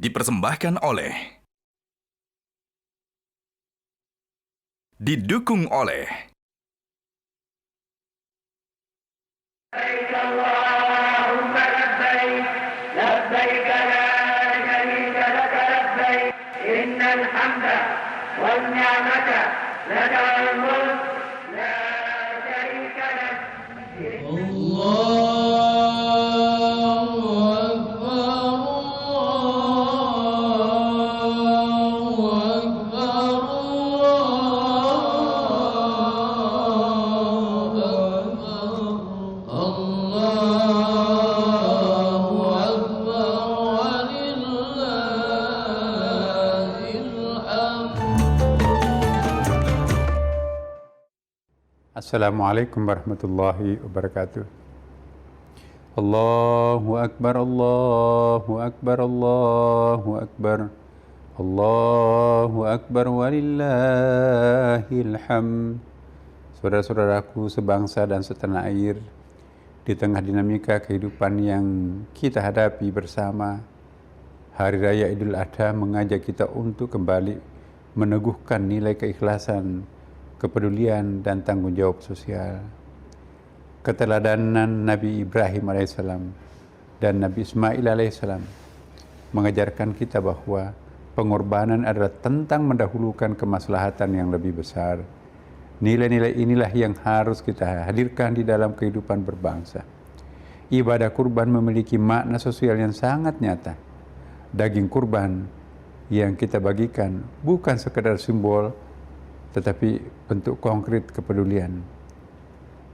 Dipersembahkan oleh, didukung oleh Allahumma labbaik, labbaik la syarika lak labbaik, innal hamda wan ni'mata laka wal mulk la syarika lak. Assalamualaikum warahmatullahi wabarakatuh. Allahu Akbar, Allahu Akbar, Allahu Akbar. Allahu Akbar walillahil hamd. Saudara-saudaraku sebangsa dan setanah air, di tengah dinamika kehidupan yang kita hadapi bersama, Hari Raya Idul Adha mengajak kita untuk kembali meneguhkan nilai keikhlasan, kepedulian dan tanggung jawab sosial. Keteladanan Nabi Ibrahim alaihissalam dan Nabi Ismail alaihissalam mengajarkan kita bahwa pengorbanan adalah tentang mendahulukan kemaslahatan yang lebih besar. Nilai-nilai inilah yang harus kita hadirkan di dalam kehidupan berbangsa. Ibadah kurban memiliki makna sosial yang sangat nyata. Daging kurban yang kita bagikan bukan sekedar simbol, tetapi bentuk konkret kepedulian,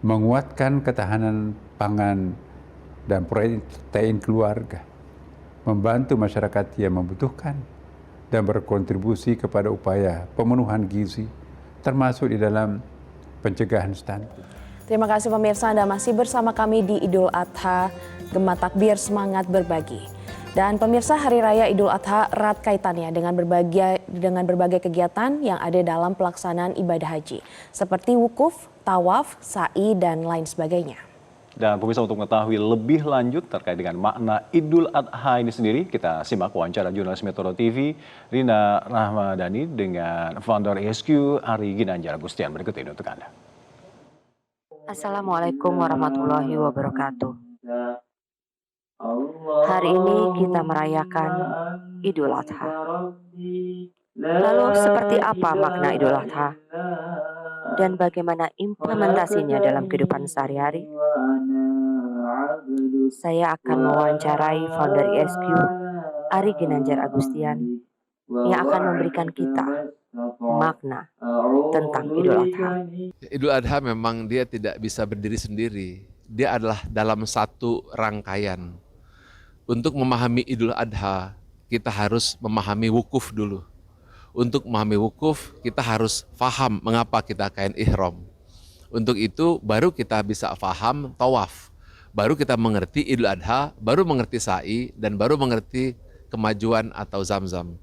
menguatkan ketahanan pangan dan protein keluarga, membantu masyarakat yang membutuhkan, dan berkontribusi kepada upaya pemenuhan gizi, termasuk di dalam pencegahan stunting. Terima kasih pemirsa, Anda masih bersama kami di Idul Adha, Gema Takbir Semangat Berbagi. Dan pemirsa, Hari Raya Idul Adha erat kaitannya dengan berbagai kegiatan yang ada dalam pelaksanaan ibadah haji, seperti wukuf, tawaf, sa'i, dan lain sebagainya. Dan pemirsa, untuk mengetahui lebih lanjut terkait dengan makna Idul Adha ini sendiri, kita simak wawancara jurnalis Metro TV Rina Rahmadani dengan founder ESQ Ari Ginanjar Agustian. Berikut ini untuk Anda. Assalamualaikum warahmatullahi wabarakatuh. Hari ini kita merayakan Idul Adha. Lalu seperti apa makna Idul Adha? Dan bagaimana implementasinya dalam kehidupan sehari-hari? Saya akan mewawancarai founder ESQ, Ari Ginanjar Agustian, yang akan memberikan kita makna tentang Idul Adha. Idul Adha memang dia tidak bisa berdiri sendiri. Dia adalah dalam satu rangkaian. Untuk memahami Idul Adha, kita harus memahami wukuf dulu. Untuk memahami wukuf, kita harus faham mengapa kita kain ihram. Untuk itu, baru kita bisa faham tawaf. Baru kita mengerti Idul Adha, baru mengerti sa'i, dan baru mengerti kemajuan atau zamzam.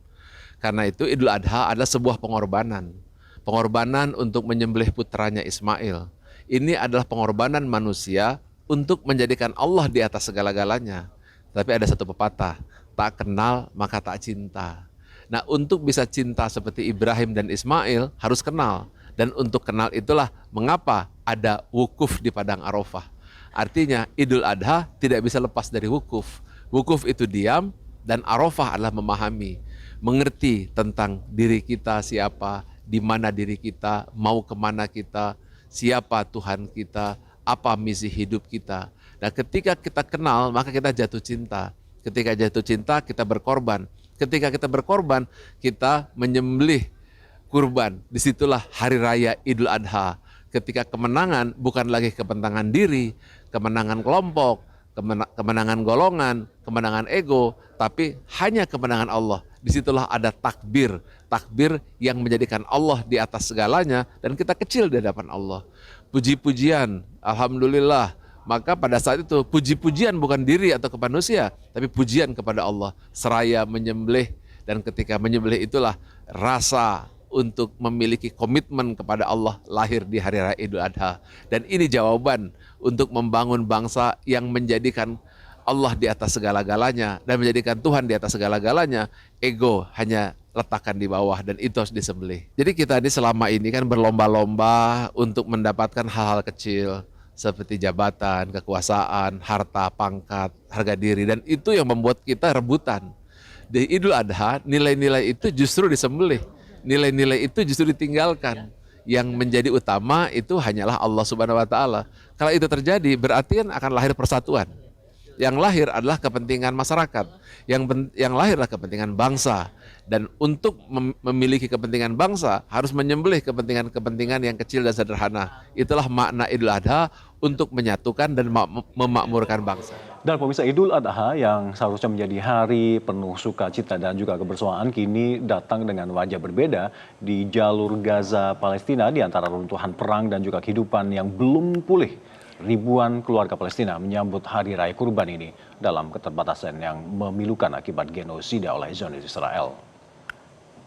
Karena itu Idul Adha adalah sebuah pengorbanan. Pengorbanan untuk menyembelih putranya Ismail. Ini adalah pengorbanan manusia untuk menjadikan Allah di atas segala-galanya. Tapi ada satu pepatah, tak kenal maka tak cinta. Nah, untuk bisa cinta seperti Ibrahim dan Ismail harus kenal. Dan untuk kenal itulah mengapa ada wukuf di Padang Arafah. Artinya Idul Adha tidak bisa lepas dari wukuf. Wukuf itu diam dan Arafah adalah memahami. Mengerti tentang diri kita siapa, di mana diri kita, mau kemana kita, siapa Tuhan kita, apa misi hidup kita. Nah, ketika kita kenal, maka kita jatuh cinta. Ketika jatuh cinta, kita berkorban. Ketika kita berkorban, kita menyembelih kurban. Disitulah Hari Raya Idul Adha. Ketika kemenangan bukan lagi kepentingan diri, kemenangan kelompok, kemenangan golongan, kemenangan ego, tapi hanya kemenangan Allah. Disitulah ada takbir. Takbir yang menjadikan Allah di atas segalanya dan kita kecil di hadapan Allah. Puji-pujian, alhamdulillah. Maka pada saat itu puji-pujian bukan diri atau kepada manusia, tapi pujian kepada Allah. Seraya menyembelih, dan ketika menyembelih itulah rasa untuk memiliki komitmen kepada Allah lahir di Hari Raya Idul Adha. Dan ini jawaban untuk membangun bangsa yang menjadikan Allah di atas segala-galanya dan menjadikan Tuhan di atas segala-galanya, ego hanya letakkan di bawah dan itu harus disembelih. Jadi kita ini selama ini kan berlomba-lomba untuk mendapatkan hal-hal kecil seperti jabatan, kekuasaan, harta, pangkat, harga diri, dan itu yang membuat kita rebutan. Di Idul Adha, nilai-nilai itu justru disembelih, nilai-nilai itu justru ditinggalkan. Yang menjadi utama itu hanyalah Allah Subhanahu wa Ta'ala. Kalau itu terjadi, berarti kan akan lahir persatuan. Yang lahir adalah kepentingan masyarakat, yang lahir adalah kepentingan bangsa. Dan untuk memiliki kepentingan bangsa harus menyembelih kepentingan-kepentingan yang kecil dan sederhana. Itulah makna Idul Adha, untuk menyatukan dan memakmurkan bangsa. Dan pemirsa, Idul Adha yang seharusnya menjadi hari penuh sukacita dan juga kebersamaan kini datang dengan wajah berbeda di jalur Gaza, Palestina, di antara runtuhan perang dan juga kehidupan yang belum pulih. Ribuan keluarga Palestina menyambut Hari Raya Kurban ini dalam keterbatasan yang memilukan akibat genosida oleh Zionis Israel.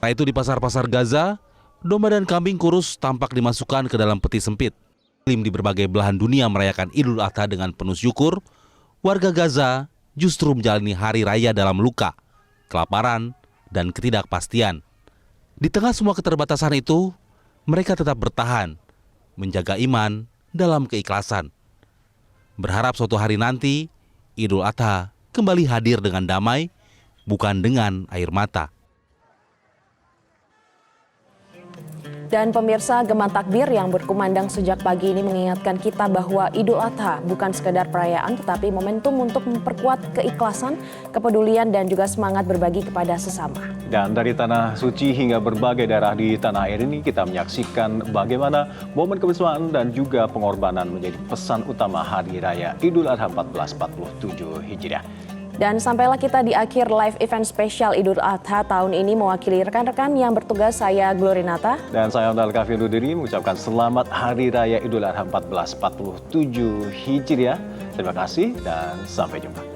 Setelah itu di pasar-pasar Gaza, domba dan kambing kurus tampak dimasukkan ke dalam peti sempit. Muslim di berbagai belahan dunia merayakan Idul Adha dengan penuh syukur. Warga Gaza justru menjalani hari raya dalam luka, kelaparan, dan ketidakpastian. Di tengah semua keterbatasan itu, mereka tetap bertahan, menjaga iman dalam keikhlasan. Berharap suatu hari nanti, Idul Adha kembali hadir dengan damai, bukan dengan air mata. Dan pemirsa, gema takbir yang berkumandang sejak pagi ini mengingatkan kita bahwa Idul Adha bukan sekedar perayaan tetapi momentum untuk memperkuat keikhlasan, kepedulian dan juga semangat berbagi kepada sesama. Dan dari tanah suci hingga berbagai daerah di tanah air ini kita menyaksikan bagaimana momen kebersamaan dan juga pengorbanan menjadi pesan utama Hari Raya Idul Adha 1447 Hijriah. Dan sampailah kita di akhir live event spesial Idul Adha tahun ini. Mewakili rekan-rekan yang bertugas, saya Glorinata. Dan saya Ondal Kafir Dudiri mengucapkan selamat Hari Raya Idul Adha 1447 Hijriah. Terima kasih dan sampai jumpa.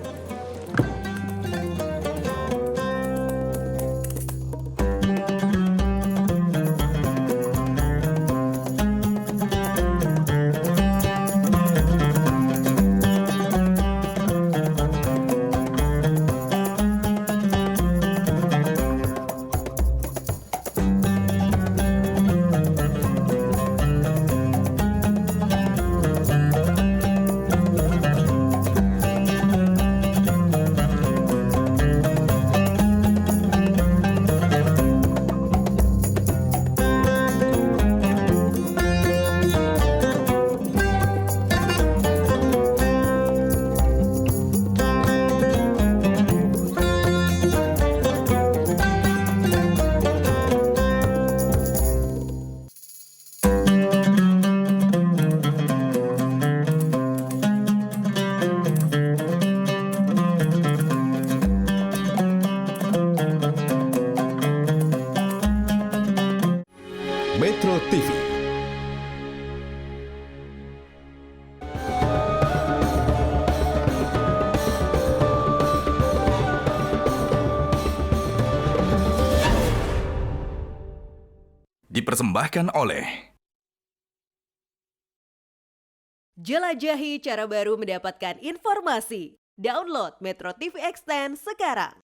Metro TV. Dipersembahkan oleh Jelajahi cara baru mendapatkan informasi. Download Metro TV Extend sekarang.